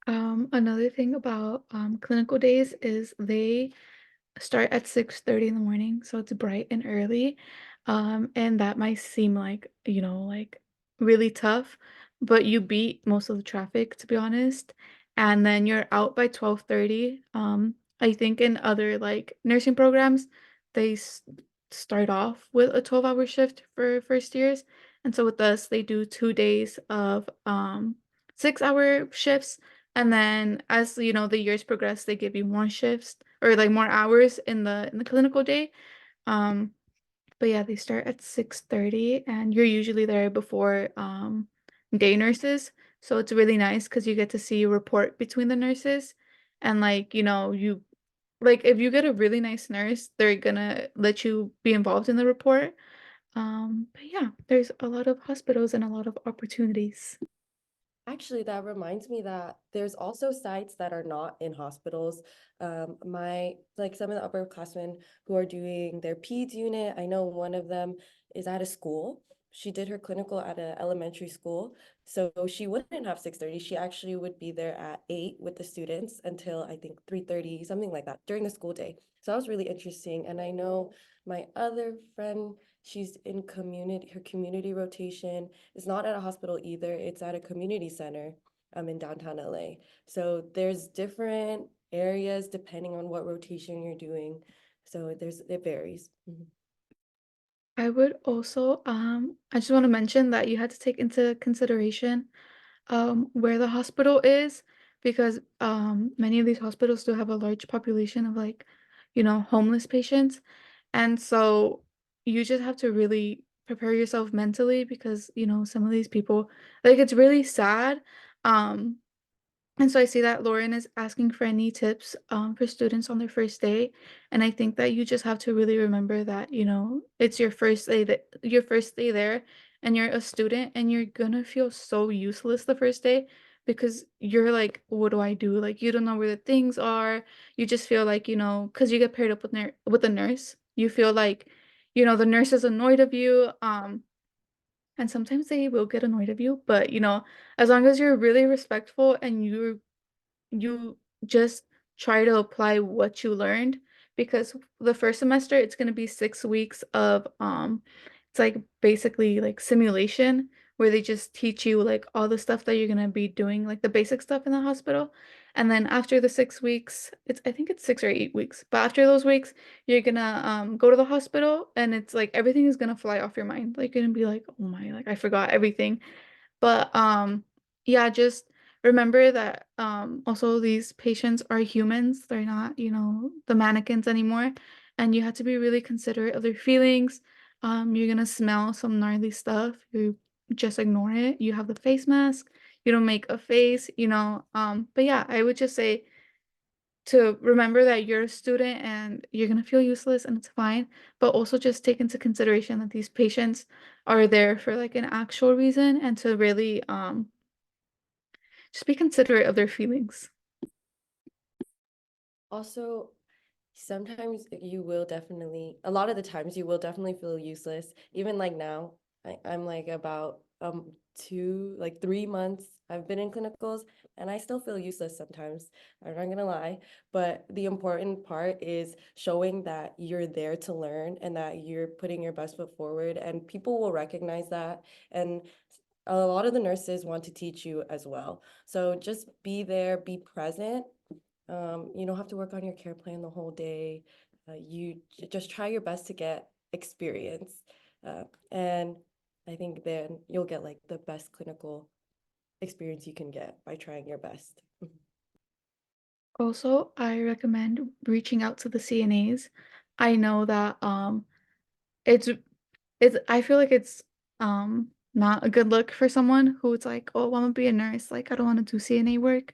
Another thing about clinical days is they start at 6:30 in the morning, so it's bright and early. And that might seem like, like really tough, but you beat most of the traffic, to be honest. And then you're out by 12:30. I think in other like nursing programs, they start off with a 12-hour shift for first years. And so with us, they do 2 days of 6-hour shifts. And then as the years progress, they give you more shifts or like more hours in the clinical day. Um, But yeah, they start at 6:30 and you're usually there before day nurses. So it's really nice because you get to see a report between the nurses. And like, you like if you get a really nice nurse, they're gonna let you be involved in the report. But yeah, there's a lot of hospitals and a lot of opportunities. Actually, that reminds me that there's also sites that are not in hospitals. Like some of the upperclassmen who are doing their peds unit, I know one of them is at a school. She did her clinical at an elementary school, so she wouldn't have 6:30. She actually would be there at 8 with the students until I think 3:30, something like that, during the school day. So that was really interesting. And I know my other friend, she's in her community rotation. It's not at a hospital either. It's at a community center in downtown LA. So there's different areas depending on what rotation you're doing. So it varies. Mhm. I would also, I just want to mention that you had to take into consideration where the hospital is because many of these hospitals do have a large population of like, homeless patients. And so you just have to really prepare yourself mentally because, some of these people, like it's really sad. Um, and so I see that Lauren is asking for any tips for students on their first day. And I think that you just have to really remember that, it's your first day there and you're a student and you're gonna feel so useless the first day because you're like, what do I do? Like you don't know where the things are. You just feel like, because you get paired up with a nurse, you feel like, the nurse is annoyed of you. And sometimes they will get annoyed of you, but as long as you're really respectful and you just try to apply what you learned because the first semester it's going to be 6 weeks of it's like basically like simulation where they just teach you like all the stuff that you're going to be doing like the basic stuff in the hospital, and then after the 6 weeks I think it's 6 or 8 weeks, but after those weeks you're gonna go to the hospital and it's like everything is gonna fly off your mind, like you're gonna be like, oh my, like I forgot everything. But yeah, just remember that also these patients are humans. They're not, the mannequins anymore. And you have to be really considerate of their feelings. You're gonna smell some gnarly stuff. You just ignore it. You have the face mask. You don't make a face, but yeah, I would just say to remember that you're a student and you're going to feel useless and it's fine, but also just take into consideration that these patients are there for like an actual reason and to really just be considerate of their feelings. Also, sometimes a lot of the times you will definitely feel useless. Even like now, I'm like about 3 months I've been in clinicals and I still feel useless sometimes. I'm not gonna lie. But the important part is showing that you're there to learn and that you're putting your best foot forward, and people will recognize that. And a lot of the nurses want to teach you as well. So just be there, be present. You don't have to work on your care plan the whole day. Just try your best to get experience. And I think then you'll get like the best clinical experience you can get by trying your best. Also, I recommend reaching out to the CNAs. I know that it's I feel like it's not a good look for someone who's like, oh, I want to be a nurse, like I don't want to do CNA work.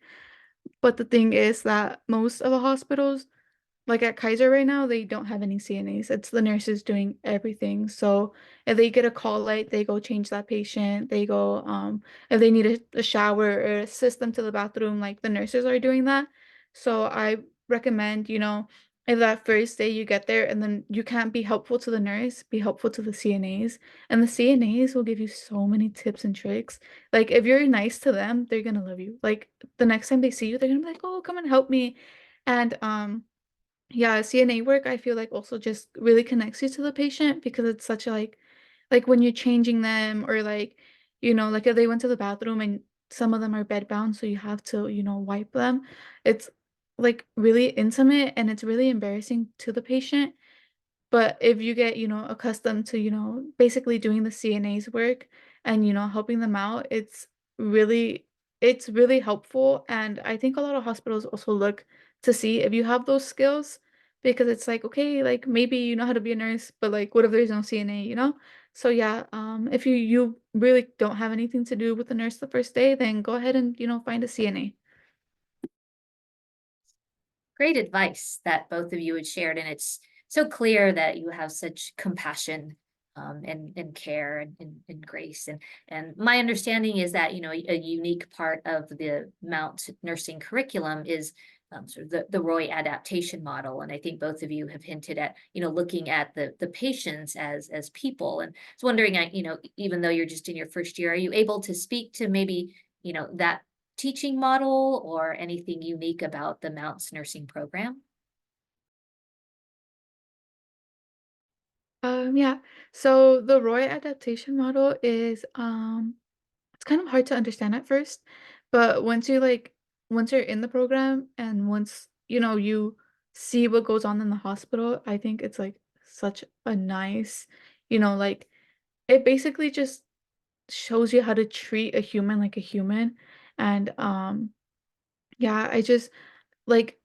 But the thing is that most of the hospitals, like at Kaiser right now, they don't have any CNAs. It's the nurses doing everything. So if they get a call light, they go change that patient. They go, if they need a shower or assist them to the bathroom, like the nurses are doing that. So I recommend, if that first day you get there and then you can't be helpful to the nurse, be helpful to the CNAs. And the CNAs will give you so many tips and tricks. Like if you're nice to them, they're gonna love you. Like the next time they see you, they're gonna be like, oh, come and help me. And yeah, CNA work, I feel like also just really connects you to the patient because it's such a like when you're changing them or like, like if they went to the bathroom and some of them are bedbound, so you have to, wipe them. It's like really intimate and it's really embarrassing to the patient. But if you get, accustomed to, basically doing the CNA's work and, helping them out, really, it's really helpful. And I think a lot of hospitals also look to see if you have those skills because it's like, okay, like maybe you know how to be a nurse, but like what if there's no CNA, you know? So yeah, if you really don't have anything to do with the nurse the first day, then go ahead and, you know, find a CNA. Great advice that both of you had shared, and it's so clear that you have such compassion and care and grace. And my understanding is that, you know, a unique part of the Mount nursing curriculum is sort of the Roy adaptation model. And I think both of you have hinted at, you know, looking at the patients as people. And I was wondering, you know, even though you're just in your first year, are you able to speak to maybe, you know, that teaching model or anything unique about the Mounts nursing program? Yeah. So the Roy adaptation model is it's kind of hard to understand at first, but once you're in the program and once you know you see what goes on in the hospital, I think it's like such a nice, you know, like it basically just shows you how to treat a human like a human. And yeah, I just like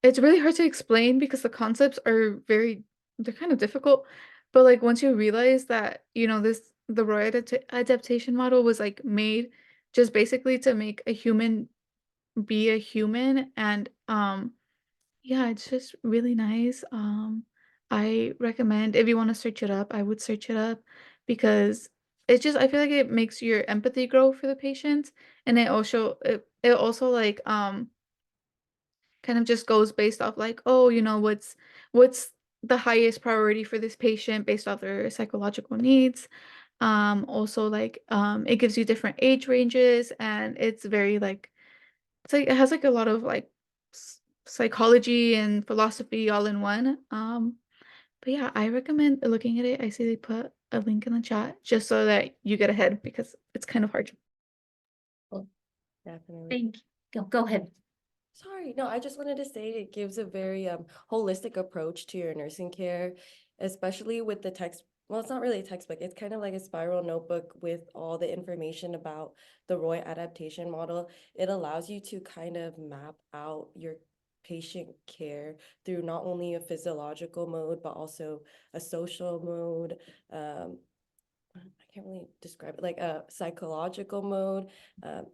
it's really hard to explain because the concepts are they're kind of difficult. But like once you realize that, you know, the Roy adaptation model was like made just basically to make a human be a human. And yeah, it's just really nice. I recommend if you want to search it up, I would search it up because it's just I feel like it makes your empathy grow for the patients. And it also like kind of just goes based off like, oh, you know, what's the highest priority for this patient based off their psychological needs. Also like it gives you different age ranges, and it's very like it's like it has like a lot of like psychology and philosophy all in one. But yeah, I recommend looking at it. I see they put a link in the chat just so that you get ahead because it's kind of hard. Well, Definitely. thank you. Go ahead. Sorry, no, I just wanted to say it gives a very holistic approach to your nursing care, especially with the text. Well, it's not really a textbook. It's kind of like a spiral notebook with all the information about the Roy adaptation model. It allows you to kind of map out your patient care through not only a physiological mode, but also a social mode, I can't really describe it, like a psychological mode.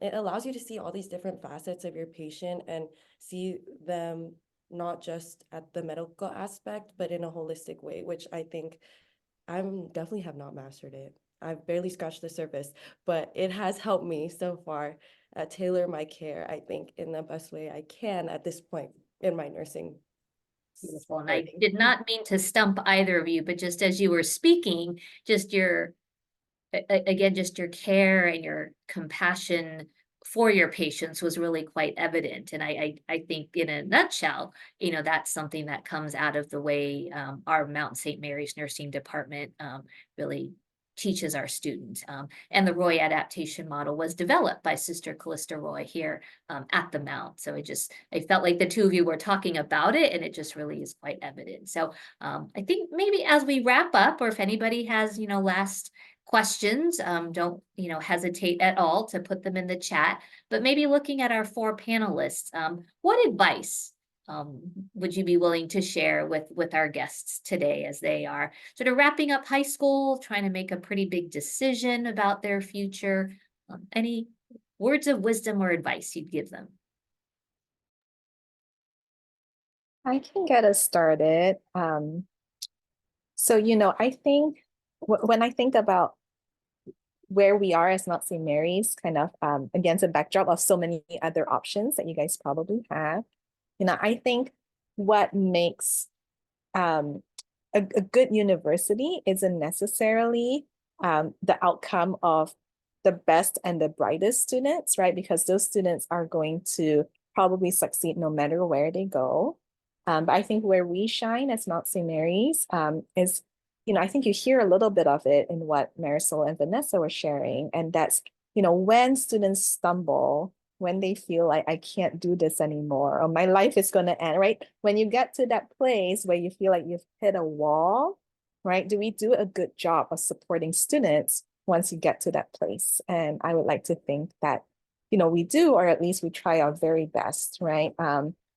It allows you to see all these different facets of your patient and see them not just at the medical aspect, but in a holistic way, which I think I'm definitely have not mastered it. I've barely scratched the surface, but it has helped me so far tailor my care, I think, in the best way I can at this point in my nursing Beautiful. And I learning. did not mean to stump either of you, but just as you were speaking, just your again, just your care and your compassion for your patients was really quite evident. And I think in a nutshell, you know, that's something that comes out of the way our Mount St. Mary's nursing department really teaches our students. And the Roy adaptation model was developed by Sister Callista Roy here at the Mount. So I felt like the two of you were talking about it, and it just really is quite evident. So I think maybe as we wrap up, or if anybody has, you know, last questions, don't, you know, hesitate at all to put them in the chat. But maybe looking at our four panelists, what advice would you be willing to share with our guests today as they are sort of wrapping up high school, trying to make a pretty big decision about their future? Any words of wisdom or advice you'd give them? I can get us started. So, you know, I think when I think about where we are as Mount St. Mary's, kind of against a backdrop of so many other options that you guys probably have, you know, I think what makes a good university isn't necessarily the outcome of the best and the brightest students, right? Because those students are going to probably succeed no matter where they go. But I think where we shine as Mount St. Mary's is, you know, I think you hear a little bit of it in what Marisol and Vanessa were sharing. And that's, you know, when students stumble, when they feel like I can't do this anymore, or my life is going to end, right? When you get to that place where you feel like you've hit a wall, right? Do we do a good job of supporting students once you get to that place? And I would like to think that, you know, we do, or at least we try our very best, right?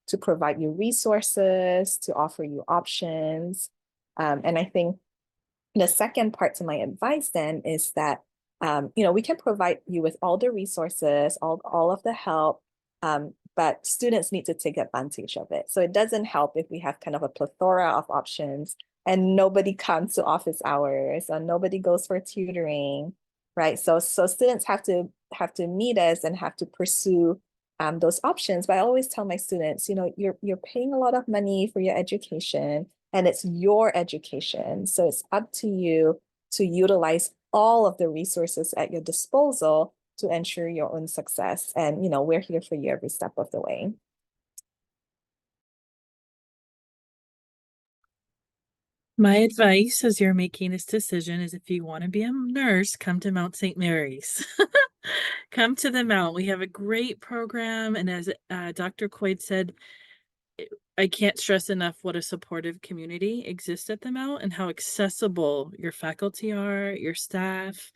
to provide you resources, to offer you options. And I think the second part to my advice then is that, we can provide you with all the resources, all of the help, but students need to take advantage of it. So it doesn't help if we have kind of a plethora of options and nobody comes to office hours or nobody goes for tutoring, right? So students have to meet us and have to pursue those options. But I always tell my students, you're paying a lot of money for your education and it's your education. So it's up to you to utilize all of the resources at your disposal to ensure your own success. And, we're here for you every step of the way. My advice as you're making this decision is if you want to be a nurse, come to Mount St. Mary's. Come to the Mount. We have a great program. And as Dr. Coyd said, I can't stress enough what a supportive community exists at the Mount and how accessible your faculty are, your staff,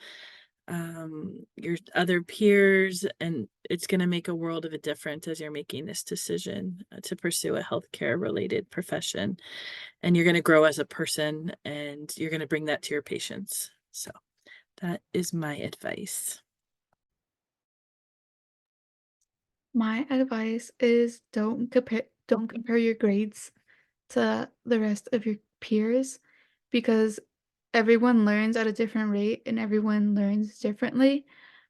your other peers, and it's going to make a world of a difference as you're making this decision to pursue a healthcare related profession. And you're going to grow as a person and you're going to bring that to your patients. So that is my advice. My advice is don't compare your grades to the rest of your peers because everyone learns at a different rate and everyone learns differently.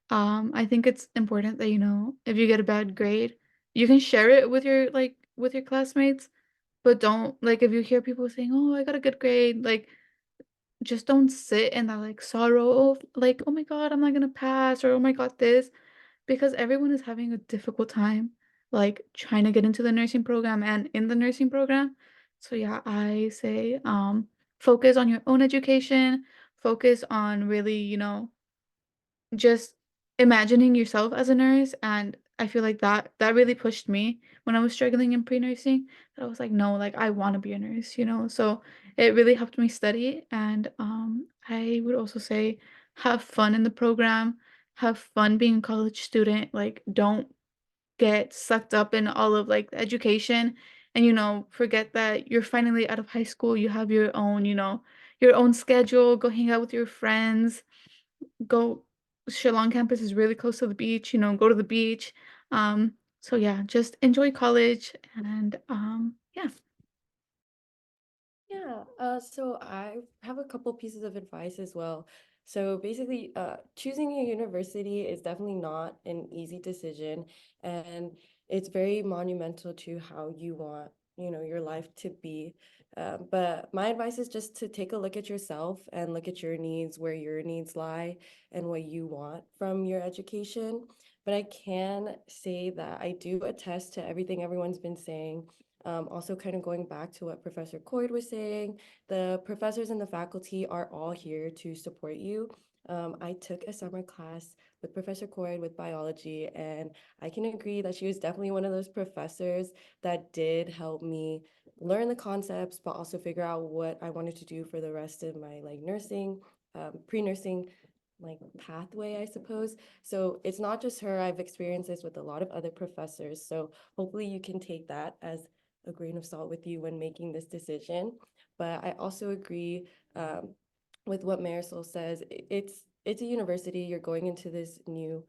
I think it's important that, if you get a bad grade, you can share it with your classmates, but don't like if you hear people saying, "Oh, I got a good grade," like just don't sit in that like sorrow of like, "Oh my God, I'm not gonna pass," or "Oh my God, this," because everyone is having a difficult time like trying to get into the nursing program and in the nursing program. So yeah, I say focus on your own education, focus on really, just imagining yourself as a nurse. And I feel like that really pushed me when I was struggling in pre-nursing. I was like, no, like I want to be a nurse, so it really helped me study. And I would also say have fun in the program, have fun being a college student, like don't get sucked up in all of like the education and forget that you're finally out of high school. You have your own, your own schedule, go hang out with your friends, go. Shillong campus is really close to the beach, go to the beach. So yeah, just enjoy college and yeah. Yeah, so I have a couple pieces of advice as well. So basically, choosing a university is definitely not an easy decision, and it's very monumental to how you want, your life to be. But my advice is just to take a look at yourself and look at your needs, where your needs lie, and what you want from your education. But I can say that I do attest to everything everyone's been saying. Also, kind of going back to what Professor Coyd was saying, the professors and the faculty are all here to support you. I took a summer class with Professor Coyd with biology, and I can agree that she was definitely one of those professors that did help me learn the concepts, but also figure out what I wanted to do for the rest of my like nursing, pre-nursing like pathway, I suppose. So it's not just her. I've experienced this with a lot of other professors. So hopefully you can take that as a grain of salt with you when making this decision. But I also agree with what Marisol says. It's a university. You're going into this new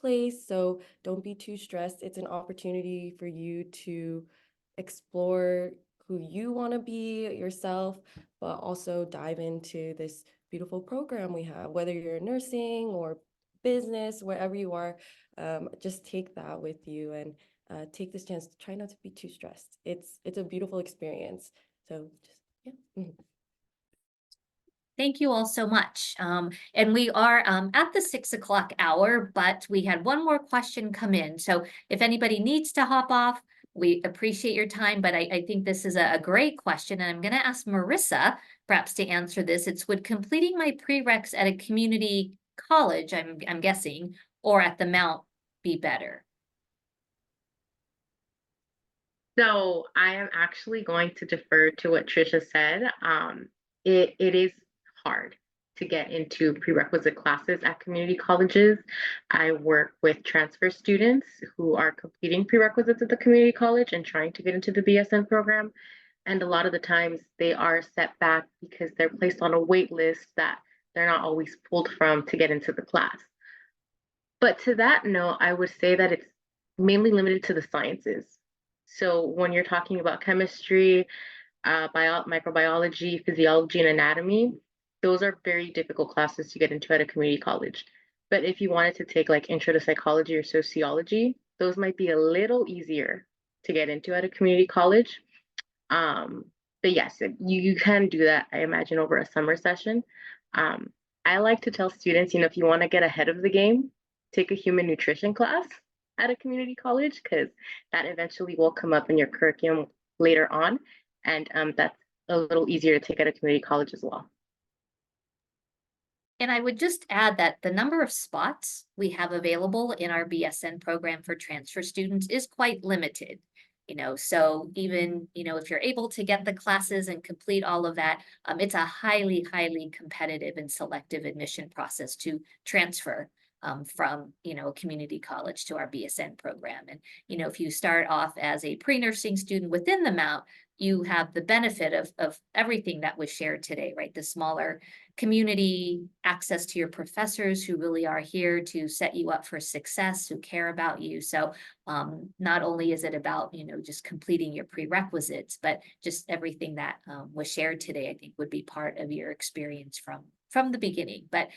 place, so don't be too stressed. It's an opportunity for you to explore who you want to be yourself, but also dive into this beautiful program we have, whether you're nursing or business, wherever you are. Just take that with you and take this chance to try not to be too stressed. It's a beautiful experience. So just yeah. Thank you all so much. And we are at the 6 o'clock hour, but we had one more question come in. So if anybody needs to hop off, we appreciate your time, but I think this is a great question. And I'm going to ask Marissa perhaps to answer this. It's, would completing my prereqs at a community college, I'm guessing, or at the Mount be better? So I am actually going to defer to what Tricia said. It is hard to get into prerequisite classes at community colleges. I work with transfer students who are completing prerequisites at the community college and trying to get into the BSN program. And a lot of the times they are set back because they're placed on a wait list that they're not always pulled from to get into the class. But to that note, I would say that it's mainly limited to the sciences. So when you're talking about chemistry, microbiology, physiology, and anatomy, those are very difficult classes to get into at a community college. But if you wanted to take like intro to psychology or sociology, those might be a little easier to get into at a community college. But yes, you can do that, I imagine, over a summer session. Um, I like to tell students, if you want to get ahead of the game, take a human nutrition class at a community college, because that eventually will come up in your curriculum later on. And that's a little easier to take at a community college as well. And I would just add that the number of spots we have available in our BSN program for transfer students is quite limited. So even, if you're able to get the classes and complete all of that, it's a highly, highly competitive and selective admission process to transfer from, a community college to our BSN program. And, if you start off as a pre-nursing student within the Mount, you have the benefit of everything that was shared today, right? The smaller community, access to your professors who really are here to set you up for success, who care about you. So not only is it about, just completing your prerequisites, but just everything that was shared today, I think would be part of your experience from the beginning. But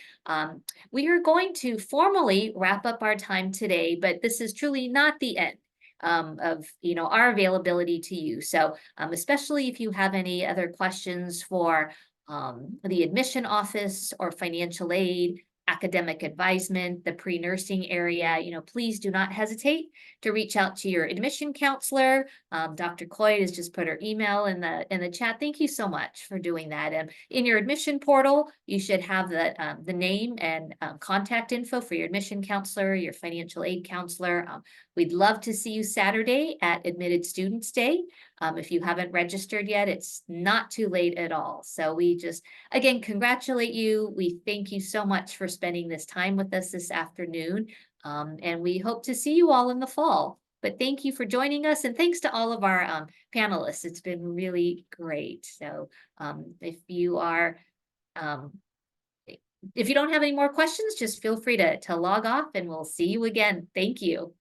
we are going to formally wrap up our time today, but this is truly not the end of our availability to you. So especially if you have any other questions for the admission office or financial aid, academic advisement, the pre-nursing area, please do not hesitate to reach out to your admission counselor. Dr. Coyd has just put her email in the chat. Thank you so much for doing that. And in your admission portal, you should have the name and contact info for your admission counselor, your financial aid counselor. We'd love to see you Saturday at Admitted Students Day. If you haven't registered yet, it's not too late at all. So we just, again, congratulate you. We thank you so much for spending this time with us this afternoon. And we hope to see you all in the fall. But thank you for joining us. And thanks to all of our panelists. It's been really great. So if you don't have any more questions, just feel free to log off and we'll see you again. Thank you.